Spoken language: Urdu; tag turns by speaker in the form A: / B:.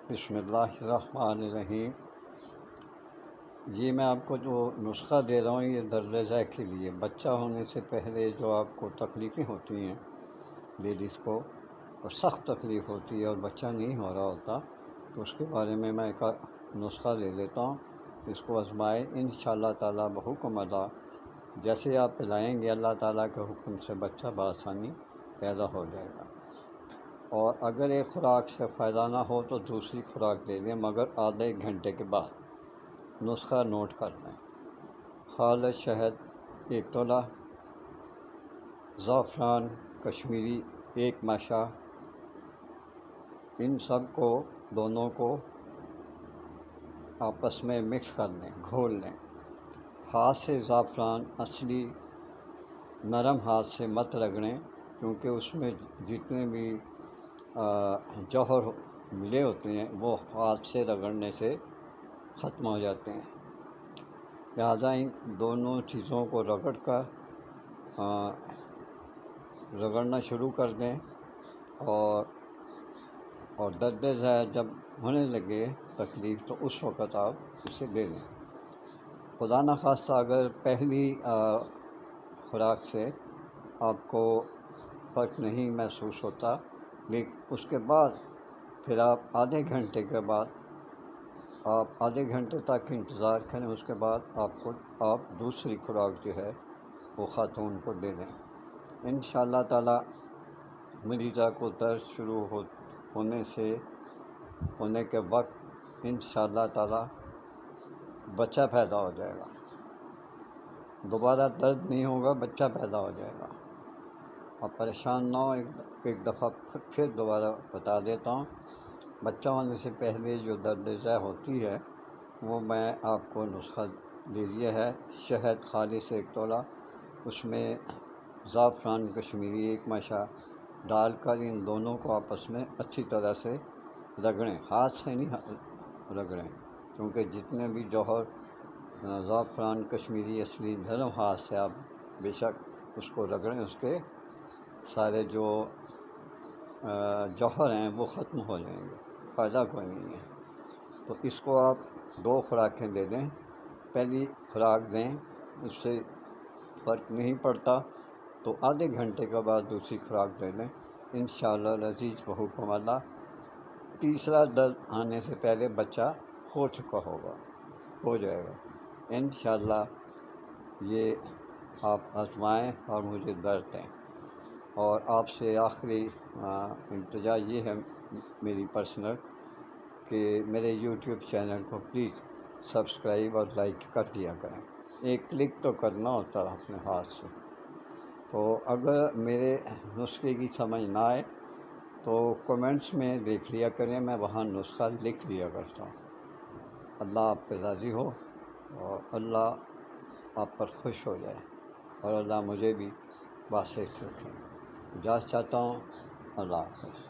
A: بسم اللہ الرحمن الرحیم۔ یہ میں آپ کو جو نسخہ دے رہا ہوں یہ درد ذیل کے لیے، بچہ ہونے سے پہلے جو آپ کو تکلیفیں ہوتی ہیں لیڈیز کو، اور سخت تکلیف ہوتی ہے اور بچہ نہیں ہو رہا ہوتا، تو اس کے بارے میں ایک نسخہ دے دیتا ہوں، اس کو آزمائیں، انشاءاللہ تعالیٰ بحکم اللہ جیسے آپ پلائیں گے اللہ تعالیٰ کے حکم سے بچہ بآسانی پیدا ہو جائے گا۔ اور اگر ایک خوراک سے فائدہ نہ ہو تو دوسری خوراک دے دیں، مگر آدھے ایک گھنٹے کے بعد۔ نسخہ نوٹ کر لیں: خالص شہد 1 تولہ، زعفران کشمیری 1 ماشا، ان سب کو دونوں کو آپس میں مکس کر لیں، گھول لیں۔ ہاتھ سے زعفران اصلی نرم ہاتھ سے مت رگڑیں، کیونکہ اس میں جتنے بھی جوہر ملے ہوتے ہیں وہ ہاتھ سے رگڑنے سے ختم ہو جاتے ہیں، لہٰذا ان دونوں چیزوں کو رگڑنا شروع کر دیں، اور درد ذیل جب ہونے لگے تکلیف تو اس وقت آپ اسے دے دیں۔ خدا نخواستہ اگر پہلی خوراک سے آپ کو فرق نہیں محسوس ہوتا، لیکن اس کے بعد پھر آپ آدھے گھنٹے کے بعد آدھے گھنٹے تک انتظار کریں، اس کے بعد آپ دوسری خوراک جو ہے وہ خاتون کو دے دیں۔ انشاءاللہ تعالیٰ مریضہ کو درد شروع ہونے کے وقت انشاءاللہ تعالیٰ بچہ پیدا ہو جائے گا، دوبارہ درد نہیں ہوگا، بچہ پیدا ہو جائے گا۔ آپ پریشان نہ ہو، ایک دفعہ پھر دوبارہ بتا دیتا ہوں، بچہ ہونے سے پہلے جو درد ذیل ہوتی ہے وہ میں آپ کو نسخہ دے دیا ہے۔ شہد خالص 1 تولہ، اس میں زعفران کشمیری 1 ماشا ڈال کر ان دونوں کو آپس میں اچھی طرح سے رگڑیں، ہاتھ سے نہیں رگڑیں، کیونکہ جتنے بھی جوہر زعفران کشمیری اصلی نرم ہاتھ سے آپ بے شک اس کو رگڑیں، اس کے سارے جو جوہر ہیں وہ ختم ہو جائیں گے، فائدہ کوئی نہیں ہے۔ تو اس کو آپ 2 خوراکیں دے دیں، پہلی خوراک دیں، اس سے فرق نہیں پڑتا تو آدھے گھنٹے کے بعد دوسری خوراک دے دیں، انشاءاللہ العزیز بحکم اللہ تیسرا درد آنے سے پہلے بچہ ہو جائے گا انشاءاللہ۔ یہ آپ آزمائیں اور مجھے درد دیں، اور آپ سے آخری التجا یہ ہے میری پرسنل، کہ میرے یوٹیوب چینل کو پلیز سبسکرائب اور لائک کر دیا کریں، ایک کلک تو کرنا ہوتا ہے اپنے ہاتھ سے۔ تو اگر میرے نسخے کی سمجھ نہ آئے تو کمنٹس میں دیکھ لیا کریں، میں وہاں نسخہ لکھ دیا کرتا ہوں۔ اللہ آپ پہ راضی ہو، اور اللہ آپ پر خوش ہو جائے، اور اللہ مجھے بھی بصحت رکھیں۔ اجازت چاہتا ہوں، اللہ حافظ۔